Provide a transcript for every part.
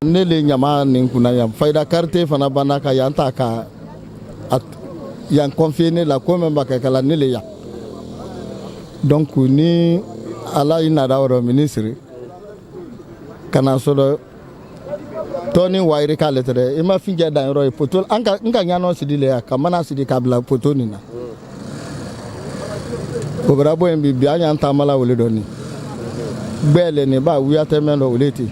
Ne le ɲama nin kunna yan fayida carte fana banna ka yan ta ka yan confier ne la ko men ba ka kala ne le yan donc ni ala ina da woro ministre kana so do toni wairi ka letere e ma finja dan ro poto anka nya no sidi le ka mana sidi ka bla poto ni na o brabo en bi anya nta mala wole do ni gbele ni ba wi atemen do woleti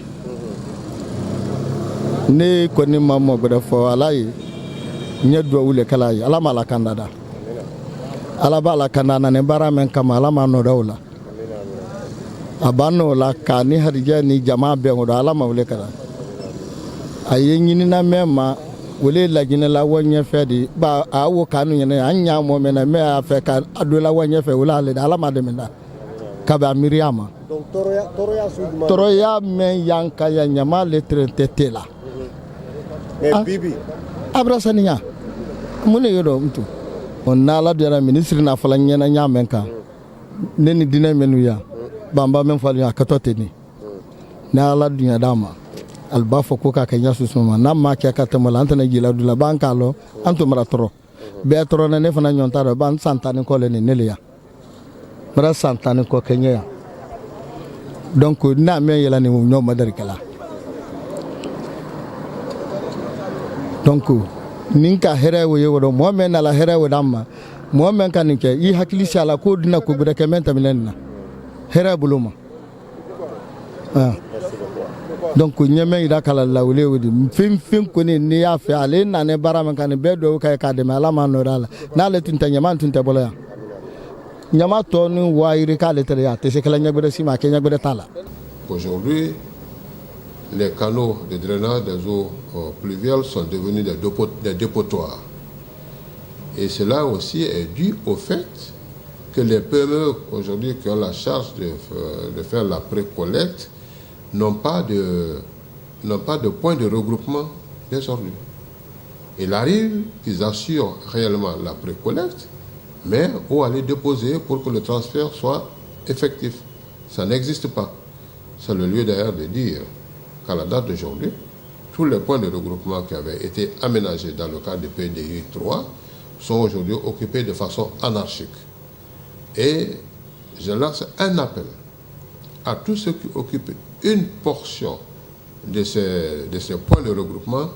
ne ko ni mammo gbe fo alayi nyedo wule kala yi ala mala kandada ala bala kandana ne bara men kama ala ma no dawla abano la kani harija ni jama be ngodo ala ma wule kala ayenyi na mema wole la gine la wonye fedi ba awo kanu nyene anya mo mena me afeka adola wonye fe wala le ala ma de mena kaba miriama donc toroya sudma toroya men yanka ya nyama le trente la bibi abrasaniya mune yodo mtu on nala dira ministre na fala nyena nyamenka neni dina menu ya bamba men fala ya katote ni na ala dunya dama albafo ko ka kanya susuma na ma kya katamala antana gila dula bankalo anto maratro betro na ne fana nyonta do ban santane ko le ne nelia mara santane ko kenya ya donc na me yela ni nyom madar kala donc ninka herewo yewodo mo men ala herewo damma mo men kanike yi hakili sala ko dina ko gure kemen tamilenna here buluma donc nyeme ida kala lawle wodi fim ko ni ya fe ale na ne barama kan be do kay ka de mala man dala na le tunta nyama tunta bola nyama to ni wairi ka le tere ya te se kala nyagbe sima ke nyagbe tala. Aujourd'hui, les canaux de drainage des eaux pluviales sont devenus des dépotoirs. Et cela aussi est dû au fait que les PME aujourd'hui qui ont la charge de faire la pré-collecte n'ont pas de point de regroupement des ordures. Il arrive qu'ils assurent réellement la pré-collecte, mais où aller déposer pour que le transfert soit effectif. Ça n'existe pas. C'est le lieu d'ailleurs de dire qu'à la date d'aujourd'hui, tous les points de regroupement qui avaient été aménagés dans le cadre du PDI 3 sont aujourd'hui occupés de façon anarchique. Et je lance un appel à tous ceux qui occupent une portion de ces points de regroupement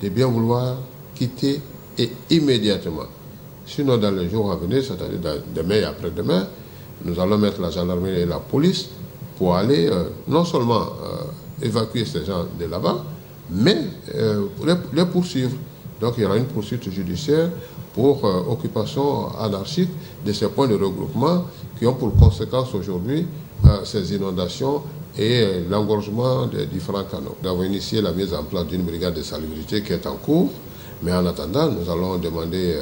de bien vouloir quitter et immédiatement. Sinon, dans les jours à venir, c'est-à-dire demain et après-demain, nous allons mettre la gendarmerie et la police pour aller non seulement évacuer ces gens de là-bas, mais les poursuivre. Donc il y aura une poursuite judiciaire pour occupation anarchique de ces points de regroupement qui ont pour conséquence aujourd'hui ces inondations et l'engorgement des différents canaux. Nous avons initié la mise en place d'une brigade de salubrité qui est en cours, mais en attendant, nous allons demander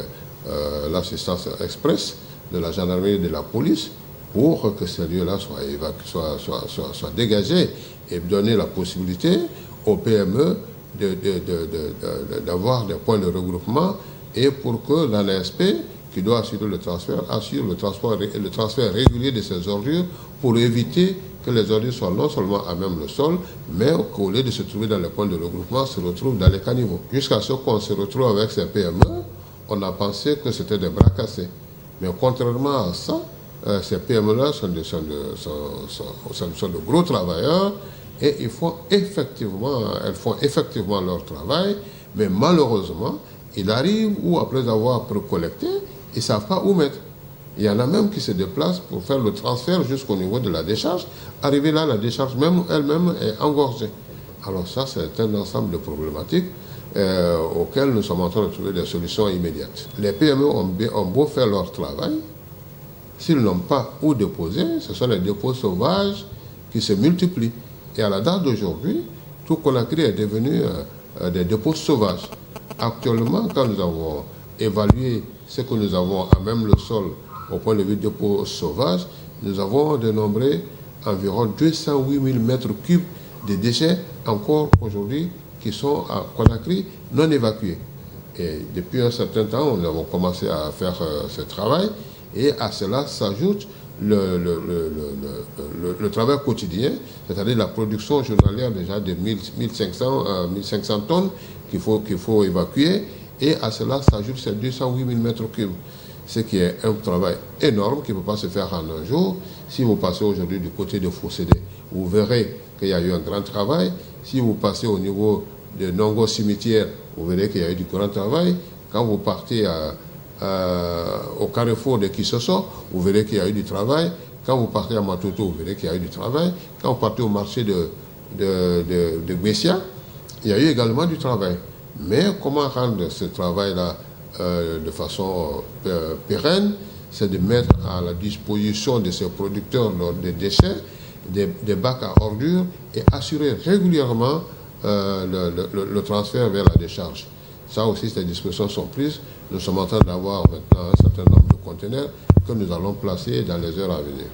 l'assistance express de la gendarmerie et de la police pour que ces lieux-là soient dégagés et donner la possibilité aux PME d'avoir des points de regroupement et pour que l'ANSP, qui doit assurer le transfert, assure le transfert régulier de ces ordures pour éviter que les ordures soient non seulement à même le sol, mais qu'au lieu de se trouver dans les points de regroupement, se retrouvent dans les caniveaux. Jusqu'à ce qu'on se retrouve avec ces PME, on a pensé que c'était des bras cassés. Mais contrairement à ça, ces PME-là sont de gros travailleurs et elles font effectivement leur travail, mais malheureusement, il arrive où après avoir collecté, ils ne savent pas où mettre. Il y en a même qui se déplacent pour faire le transfert jusqu'au niveau de la décharge. Arrivé là, la décharge elle-même est engorgée. Alors ça, c'est un ensemble de problématiques auxquelles nous sommes en train de trouver des solutions immédiates. Les PME ont beau faire leur travail, s'ils n'ont pas où déposer, ce sont les dépôts sauvages qui se multiplient. Et à la date d'aujourd'hui, tout Conakry est devenu des dépôts sauvages. Actuellement, quand nous avons évalué ce que nous avons à même le sol au point de vue dépôts sauvages, nous avons dénombré environ 208 000 mètres cubes de déchets encore aujourd'hui qui sont à Conakry non évacués. Et depuis un certain temps, nous avons commencé à faire ce travail et à cela s'ajoute le travail quotidien, c'est-à-dire la production journalière déjà de 1500 tonnes qu'il faut évacuer, et à cela s'ajoute ces 208 000 mètres cubes, ce qui est un travail énorme qui ne peut pas se faire en un jour. Si vous passez aujourd'hui du côté de Fossédé, vous verrez qu'il y a eu un grand travail. Si vous passez au niveau de Nongo Cimetière, vous verrez qu'il y a eu du grand travail. Quand vous partez au carrefour de Kissoso, vous verrez qu'il y a eu du travail. Quand vous partez à Matoto, vous verrez qu'il y a eu du travail. Quand vous partez au marché de Bessia, il y a eu également du travail. Mais comment rendre ce travail-là de façon pérenne? C'est de mettre à la disposition de ces producteurs des déchets des bacs à ordures et assurer régulièrement le transfert vers la décharge. Ça aussi, ces dispositions sont prises. Nous sommes en train d'avoir maintenant un certain nombre de conteneurs que nous allons placer dans les heures à venir.